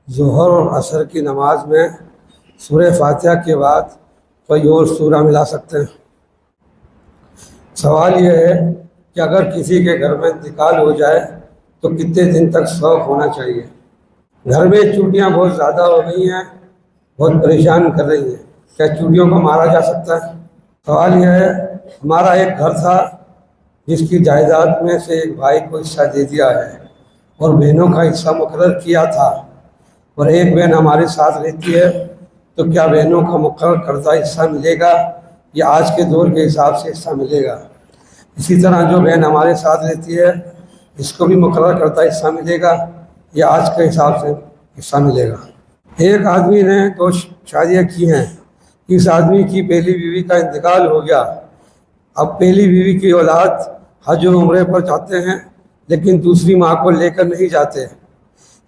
ظہر اور عصر کی نماز میں سورہ فاتحہ کے بعد کوئی اور سورہ ملا سکتے ہیں؟ سوال یہ ہے کہ اگر کسی کے گھر میں انتقال ہو جائے تو کتنے دن تک سوگ ہونا چاہیے؟ گھر میں چوٹیاں بہت زیادہ ہو گئی ہیں، بہت پریشان کر رہی ہیں، کیا چوٹیوں کو مارا جا سکتا ہے؟ سوال یہ ہے، ہمارا ایک گھر تھا جس کی جائیداد میں سے ایک بھائی کو حصہ دے دیا ہے اور بہنوں کا حصہ مقرر کیا تھا، اور ایک بہن ہمارے ساتھ رہتی ہے، تو کیا بہنوں کا مقرر کردہ حصہ ملے گا یا آج کے دور کے حساب سے حصہ ملے گا؟ اسی طرح جو بہن ہمارے ساتھ رہتی ہے اس کو بھی مقرر کردہ حصہ ملے گا یا آج کے حساب سے حصہ ملے گا؟ ایک آدمی نے 2 شادیاں کی ہیں، اس آدمی کی پہلی بیوی کا انتقال ہو گیا، اب پہلی بیوی کی اولاد حج و عمرے پر جاتے ہیں لیکن دوسری ماں کو لے کر نہیں جاتے۔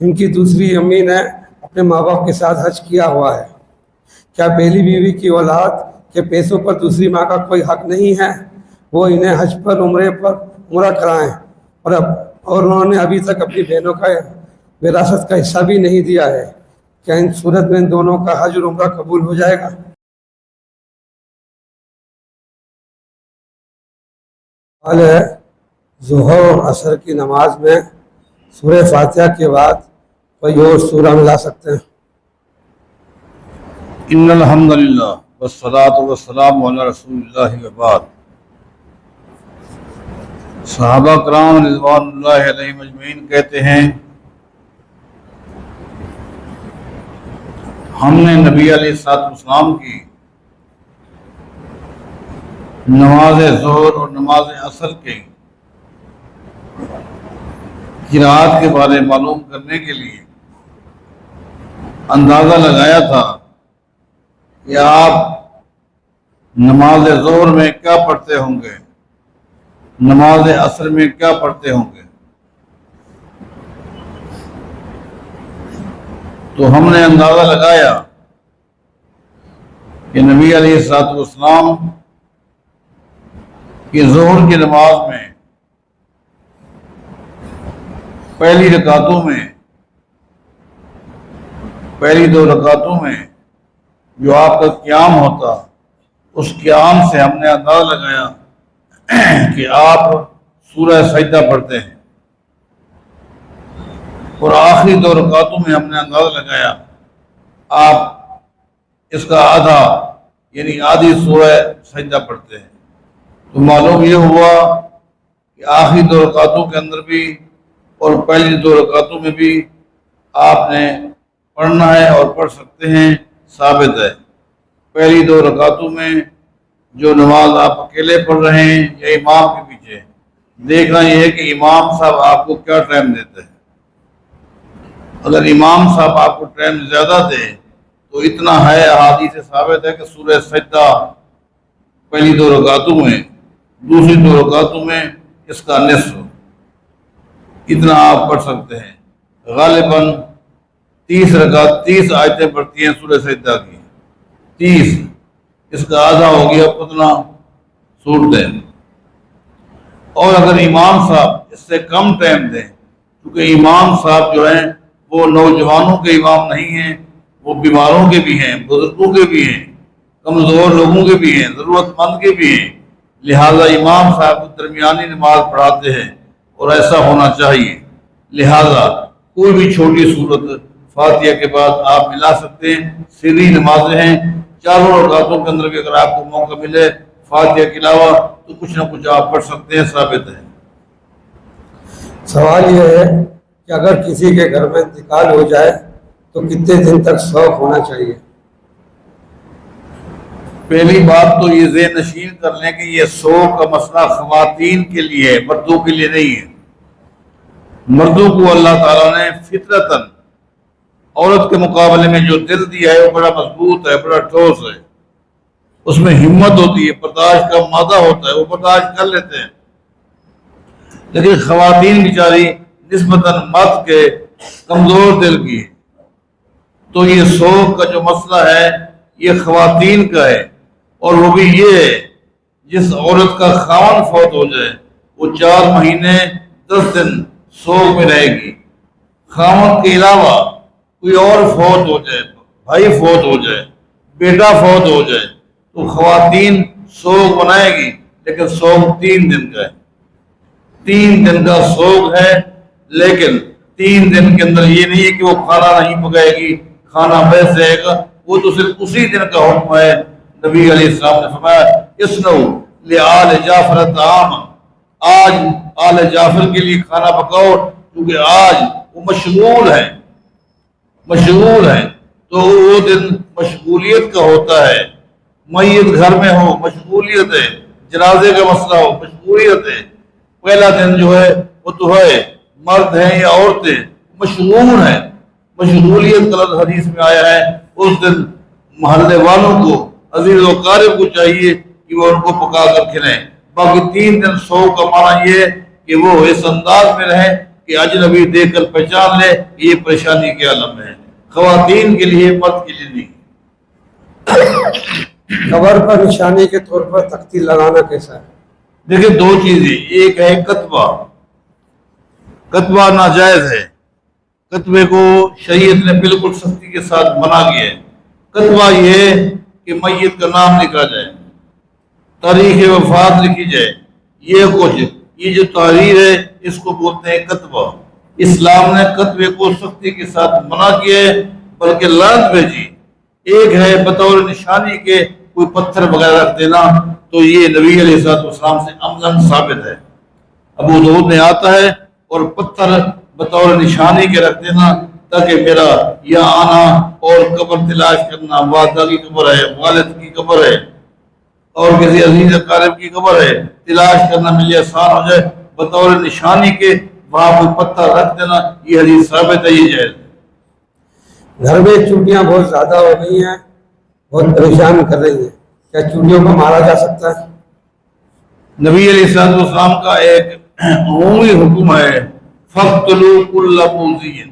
ان کی دوسری امی نے اپنے ماں باپ کے ساتھ حج کیا ہوا ہے، کیا پہلی بیوی کی اولاد کے پیسوں پر دوسری ماں کا کوئی حق نہیں ہے؟ وہ انہیں حج پر عمرہ کرائیں، اور انہوں نے ابھی تک اپنی بہنوں کا وراثت کا حصہ بھی نہیں دیا ہے، کیا ان صورت میں ان دونوں کا حج اور عمرہ قبول ہو جائے گا؟ سوال ہے، ظہر اور عصر کی نماز میں سورہ فاتحہ کے بعد کوئی اور سورہ ملا سکتے ہیں؟ ان الحمد للہ والصلاۃ والسلام علی رسول اللہ وبعد۔ صحابہ کرام رضوان اللہ علیہم اجمعین کہتے ہیں، ہم نے نبی علیہ الصلوۃ والسلام کی نماز ظہر اور نماز عصر کی قرأت کے بارے معلوم کرنے کے لیے اندازہ لگایا تھا کہ آپ نماز ظہر میں کیا پڑھتے ہوں گے، نماز عصر میں کیا پڑھتے ہوں گے۔ تو ہم نے اندازہ لگایا کہ نبی علیہ الصلوۃ والسلام کی ظہر کی نماز میں پہلی 2 رکعتوں میں جو آپ کا قیام ہوتا، اس قیام سے ہم نے اندازہ لگایا کہ آپ سورہ سجدہ پڑھتے ہیں، اور آخری 2 رکعتوں میں ہم نے اندازہ لگایا آپ اس کا آدھا یعنی آدھی سورہ سجدہ پڑھتے ہیں۔ تو معلوم یہ ہوا کہ آخری 2 رکعتوں کے اندر بھی اور پہلی 2 رکعتوں میں بھی آپ نے پڑھنا ہے اور پڑھ سکتے ہیں، ثابت ہے۔ پہلی 2 رکعتوں میں جو نماز آپ اکیلے پڑھ رہے ہیں یا امام کے پیچھے، دیکھنا یہ ہے کہ امام صاحب آپ کو کیا ٹائم دیتے ہیں۔ اگر امام صاحب آپ کو ٹائم زیادہ دے تو اتنا ہے، احادیث سے ثابت ہے کہ سورہ سجدہ پہلی 2 رکعتوں میں، دوسری 2 رکعتوں میں اس کا نصف، اتنا آپ پڑھ سکتے ہیں۔ غالباً 30 آیتیں پڑھتی ہیں سورہ سجدہ کی، 30، اس کا آدھا ہو گیا 15 صورتیں۔ اور اگر امام صاحب اس سے کم ٹائم دیں، کیونکہ امام صاحب جو ہیں وہ نوجوانوں کے امام نہیں ہیں، وہ بیماروں کے بھی ہیں، بزرگوں کے بھی ہیں، کمزور لوگوں کے بھی ہیں، ضرورت مند کے بھی ہیں، لہذا امام صاحب درمیانی نماز پڑھاتے ہیں، اور ایسا ہونا چاہیے۔ لہذا کوئی بھی چھوٹی صورت فاتحہ کے بعد آپ ملا سکتے ہیں، سری نمازیں ہیں، 4 رکعتوں کے اندر بھی اگر آپ کو موقع ملے فاتحہ کے علاوہ تو کچھ نہ کچھ آپ پڑھ سکتے ہیں، ثابت ہے۔ سوال یہ ہے کہ اگر کسی کے گھر میں انتقال ہو جائے تو کتنے دن تک سوگ ہونا چاہیے؟ پہلی بات تو یہ ذہن نشین کر لیں کہ یہ سوگ کا مسئلہ خواتین کے لیے ہے، مردوں کے لیے نہیں ہے۔ مردوں کو اللہ تعالیٰ نے فطرتاً عورت کے مقابلے میں جو دل دیا ہے وہ بڑا مضبوط ہے، بڑا ٹھوس ہے، اس میں ہمت ہوتی ہے، برداشت کا مادہ ہوتا ہے، وہ برداشت کر لیتے ہیں۔ لیکن خواتین بیچاری نسبتاً مرد کے کمزور دل کی ہے، تو یہ سوگ کا جو مسئلہ ہے یہ خواتین کا ہے، اور وہ بھی یہ ہے جس عورت کا خاوند فوت ہو جائے وہ 4 مہینے 10 دن سوگ میں رہے گی۔ خاوند کے علاوہ کوئی اور فوت ہو جائے، بھائی فوت ہو جائے، بیٹا فوت ہو جائے، تو خواتین سوگ منائے گی، لیکن سوگ 3 دن کا ہے، 3 دن کا سوگ ہے، لیکن 3 دن کے اندر یہ نہیں ہے کہ وہ کھانا نہیں پکائے گی، کھانا بیس جائے گا، وہ تو صرف اسی دن کا حکم ہے۔ نبی علیہ السلام نے فرمایا اسنو لآل جعفر طعام، آج آل جعفر کے لیے کھانا پکاؤ، کیونکہ آج وہ مشغول ہے، مشغول ہے، تو وہ دن مشغولیت کا ہوتا ہے، میت گھر میں ہو مشغولیت ہے، جنازے کا مسئلہ ہو مشغولیت ہے۔ پہلا دن جو ہے وہ تو ہے، مرد ہیں یا عورتیں مشغول ہیں، مشغولیت کا لفظ حدیث میں آیا ہے۔ اس دن محلے والوں کو، عزیز و قارب کو چاہیے کہ وہ ان کو پکا کر کھلائیں۔ باقی 3 دن سو کا معنی یہ ہے کہ وہ اس انداز میں رہیں کہ اجنبی دیکھ کر پہچان لے کہ یہ پریشانی کے عالم ہے، خواتین کے لیے، مرد کے لیے نہیں۔ قبر پر نشانی کے طور پر تختی لگانا کیسا ہے؟ دیکھیں 2 چیزیں، ایک ہے کتبہ، کتبہ ناجائز ہے، کتبے کو شریعت نے بالکل سختی کے ساتھ منع کیا ہے۔ کتبہ یہ کہ میت کا نام لکھا جائے، تاریخ وفات لکھی جائے، یہ کچھ، یہ جو تحریر ہے اس کو بولتے ہیں کتبہ۔ اسلام نے کتبے کو سختی کے ساتھ منع کیا ہے، بلکہ لعنت بھیجی۔ ایک ہے بطور نشانی کے کوئی پتھر وغیرہ رکھ دینا، تو یہ نبی علیہ السلام سے عملاً ثابت ہے، ابو داؤد میں آتا ہے، اور پتھر بطور نشانی کے رکھ دینا تاکہ میرا یہاں آنا اور قبر تلاش کرنا، والدہ کی قبر ہے، والد کی قبر ہے، اور کسی عزیز اقارب کی قبر ہے، تلاش کرنا میرے لیے آسان ہو جائے، بطور نشانی کے وہاں کوئی پتھر رکھ دینا، یہ حدیث ثابت ہے، یہ جائز ہے۔ گھر میں چونٹیاں بہت زیادہ ہو گئی ہیں، بہت پریشان کر رہی ہیں، کیا چونٹیوں کو مارا جا سکتا ہے؟ نبی علیہ السلام کا ایک عمومی حکم ہے، فَاقْتُلُوا كُلَّ مُؤْذٍ،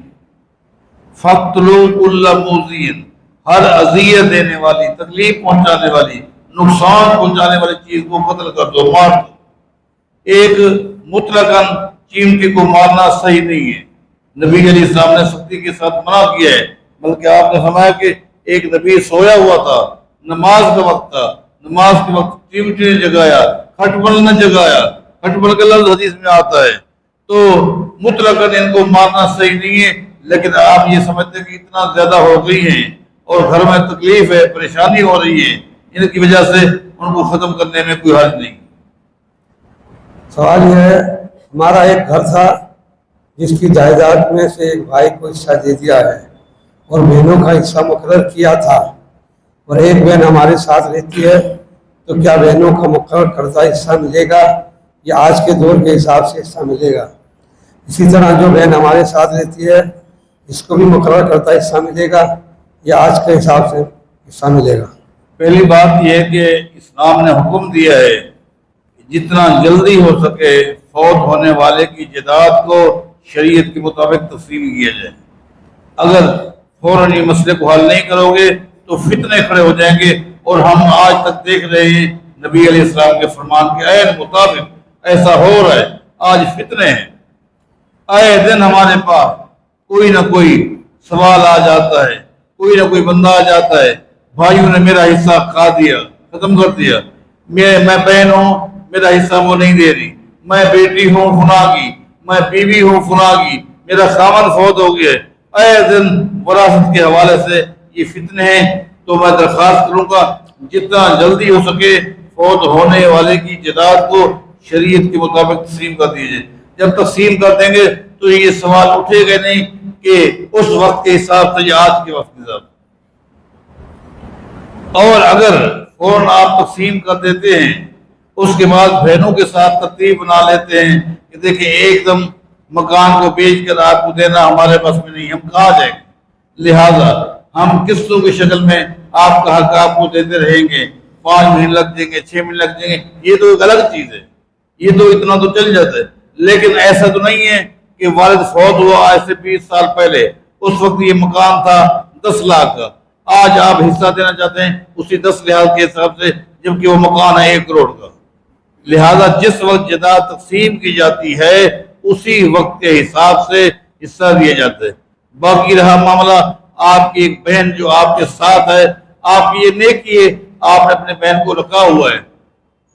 فَاقْتُلُوا كُلَّ مُؤْذٍ، ہر اذیت دینے والی، تکلیف پہنچانے والی، نقصان پہنچانے والی چیز کو قتل کر دو، مار دو۔ ایک مطلقاً چیمٹی کو مارنا صحیح نہیں ہے، نبی علیہ السلام نے سختی کے ساتھ منع کیا ہے، بلکہ آپ نے فرمایا کہ ایک نبی سویا ہوا تھا، نماز کا وقت تھا، نماز کے وقت چیمٹی نے جگایا، کھٹمل نے جگایا، کھٹمل کا لفظ حدیث میں آتا ہے، تو مطلقاً ان کو مارنا صحیح نہیں ہے، لیکن آپ یہ سمجھتے ہیں کہ اتنا زیادہ ہو گئی ہیں اور گھر میں تکلیف ہے، پریشانی ہو رہی ہے، ان کی وجہ سے ان کو ختم کرنے میں کوئی حرج نہیں۔ سوال یہ ہے، ہمارا ایک گھر تھا جس کی جائیداد میں سے ایک بھائی کو حصہ دے دیا ہے اور بہنوں کا حصہ مقرر کیا تھا، اور ایک بہن ہمارے ساتھ رہتی ہے، تو کیا بہنوں کا مقرر کردہ حصہ ملے گا یا آج کے دور کے حساب سے حصہ ملے گا؟ اسی طرح جو بہن ہمارے ساتھ رہتی ہے اس کو بھی مقرر کردہ حصہ ملے گا یا آج کے حساب سے حصہ ملے گا؟ پہلی بات یہ ہے کہ اسلام نے حکم دیا ہے کہ جتنا جلدی ہو سکے فوت ہونے والے کی جائیداد کو شریعت کے مطابق تقسیم کیا جائے۔ اگر فوراً یہ مسئلے کو حل نہیں کرو گے تو فتنے کھڑے ہو جائیں گے، اور ہم آج تک دیکھ رہے ہیں نبی علیہ السلام کے فرمان کے عین مطابق ایسا ہو رہا ہے۔ آج فتنے ہیں، آئے دن ہمارے پاس کوئی نہ کوئی سوال آ جاتا ہے، کوئی نہ کوئی بندہ آ جاتا ہے، بھائیوں نے میرا حصہ کھا دیا، ختم کر دیا، میں بہن ہوں میرا حصہ وہ نہیں دے رہی، میں بیٹی ہوں فلاں کی، میں بیوی ہوں فلاں کی، میرا خاوند فوت ہو گیا ہے۔ اے دن وراثت کے حوالے سے یہ فتنے ہیں، تو میں درخواست کروں گا جتنا جلدی ہو سکے فوت ہونے والے کی جائیداد کو شریعت کے مطابق تقسیم کر دیجیے۔ جب تقسیم کر دیں گے تو یہ سوال اٹھے گا نہیں کہ اس وقت کے حساب سے یا آج کے وقت کے حساب سے۔ اور اگر فوراً آپ تقسیم کر دیتے ہیں، اس کے بعد بہنوں کے ساتھ ترتیب بنا لیتے ہیں کہ دیکھیں ایک دم مکان کو بیچ کر آپ کو دینا ہمارے پاس میں نہیں، ہم کہاں جائیں گے، لہذا ہم قسطوں کی شکل میں آپ کا حق آپ کو دیتے رہیں گے، 5 مہینے لگ جائیں گے، 6 مہینے لگ جائیں گے، یہ تو ایک الگ چیز ہے، یہ تو اتنا تو چل جاتا ہے۔ لیکن ایسا تو نہیں ہے کہ والد فوت ہوا آج سے 20 سال پہلے، اس وقت یہ مکان تھا 10 لاکھ کا، آج آپ حصہ دینا چاہتے ہیں اسی 10 لحاظ کے حساب سے، جبکہ وہ مکان ہے 1 کروڑ کا۔ لہذا جس وقت جائیداد تقسیم کی جاتی ہے اسی وقت کے حساب سے حصہ دیا جاتا ہے۔ باقی رہا معاملہ آپ کی ایک بہن جو آپ کے ساتھ ہے، آپ کی یہ نیکی ہے، آپ نے اپنے بہن کو رکھا ہوا ہے،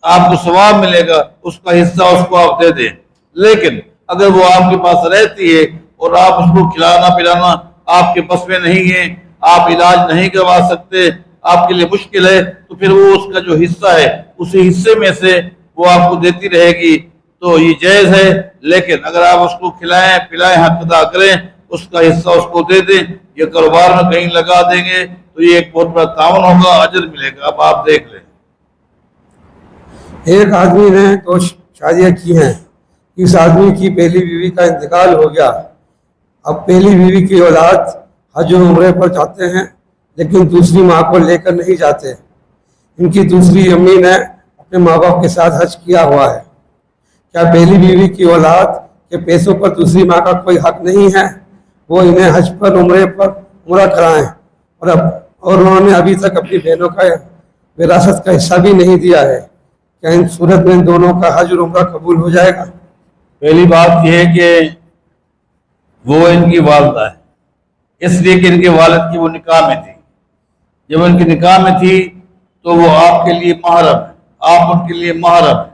آپ کو ثواب ملے گا، اس کا حصہ اس کو آپ دے دیں۔ لیکن اگر وہ آپ کے پاس رہتی ہے اور آپ اس کو کھلانا پلانا آپ کے بس میں نہیں ہے، آپ علاج نہیں کروا سکتے، آپ کے لیے مشکل ہے، تو پھر وہ اس کا جو حصہ ہے اسی حصے میں سے وہ آپ کو دیتی رہے گی، تو یہ جائز ہے۔ لیکن اگر آپ اس کو کھلائیں پلائیں، حق ادا کریں، اس کا حصہ اس کو دے دیں، یہ کاروبار میں کہیں لگا دیں گے تو یہ ایک بہت بڑا تعاون ہوگا، اجر ملے گا۔ اب آپ دیکھ لیں۔ ایک آدمی نے دو شادیاں کی ہیں، اس آدمی کی پہلی بیوی کا انتقال ہو گیا، اب پہلی بیوی کی اولاد حج و عمرے پر جاتے ہیں لیکن دوسری ماں کو لے کر نہیں جاتے۔ ان کی دوسری امی نے اپنے ماں باپ کے ساتھ حج کیا ہوا ہے، کیا پہلی بیوی کی اولاد کے پیسوں پر دوسری ماں کا کوئی حق نہیں ہے؟ وہ انہیں حج پر عمرے پر عمرہ کرائیں، اور انہوں نے ابھی تک اپنی بہنوں کا وراثت کا حصہ بھی نہیں دیا ہے، کیا ان صورت میں ان دونوں کا حج اور عمرہ قبول ہو جائے گا؟ پہلی بات یہ ہے کہ وہ ان کی والدہ ہے، اس لیے کہ ان کے والد کی وہ نکاح میں تھی۔ جب ان کی نکاح میں تھی تو وہ آپ کے لیے محرم ہے، آپ ان کے لیے محرم ہے،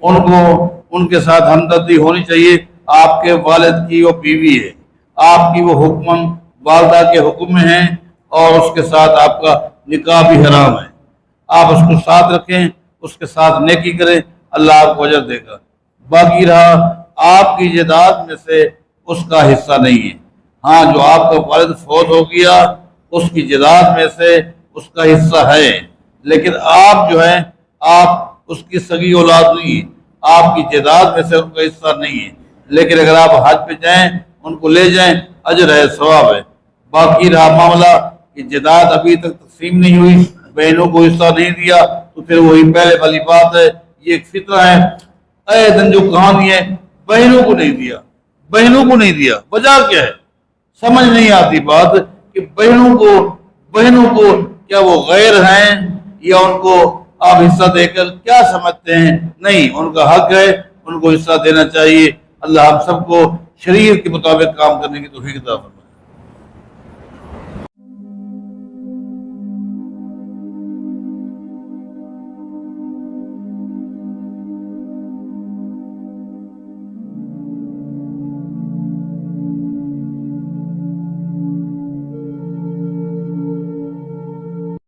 ان کو ان کے ساتھ ہمدردی ہونی چاہیے۔ آپ کے والد کی وہ بیوی ہے، آپ کی وہ حکمن والدہ کے حکم میں ہیں، اور اس کے ساتھ آپ کا نکاح بھی حرام ہے۔ آپ اس کو ساتھ رکھیں، اس کے ساتھ نیکی کریں، اللہ آپ کو اجر دے گا۔ باقی رہا آپ کی جائیداد میں سے اس کا حصہ نہیں ہے، ہاں جو آپ کا والد فوت ہو گیا اس کی جائیداد میں سے اس کا حصہ ہے، لیکن آپ جو ہیں آپ اس کی سگی اولاد نہیں ہے، آپ کی جائیداد میں سے ان کا حصہ نہیں ہے۔ لیکن اگر آپ حج پہ جائیں، ان کو لے جائیں، اجر ہے، ثواب ہے۔ باقی رہا معاملہ کہ جائیداد ابھی تک تقسیم نہیں ہوئی، بہنوں کو حصہ نہیں دیا، تو پھر وہی پہلے والی بات ہے، یہ ایک فطرہ ہے۔ اے دن جو کہانی ہے، بہنوں کو نہیں دیا، بہنوں کو نہیں دیا، وجہ کیا ہے؟ سمجھ نہیں آتی بات کہ بہنوں کو کیا وہ غیر ہیں، یا ان کو آپ حصہ دے کر کیا سمجھتے ہیں؟ نہیں، ان کا حق ہے، ان کو حصہ دینا چاہیے۔ اللہ ہم سب کو شریعت کے مطابق کام کرنے کی توفیق عطا فرمائے۔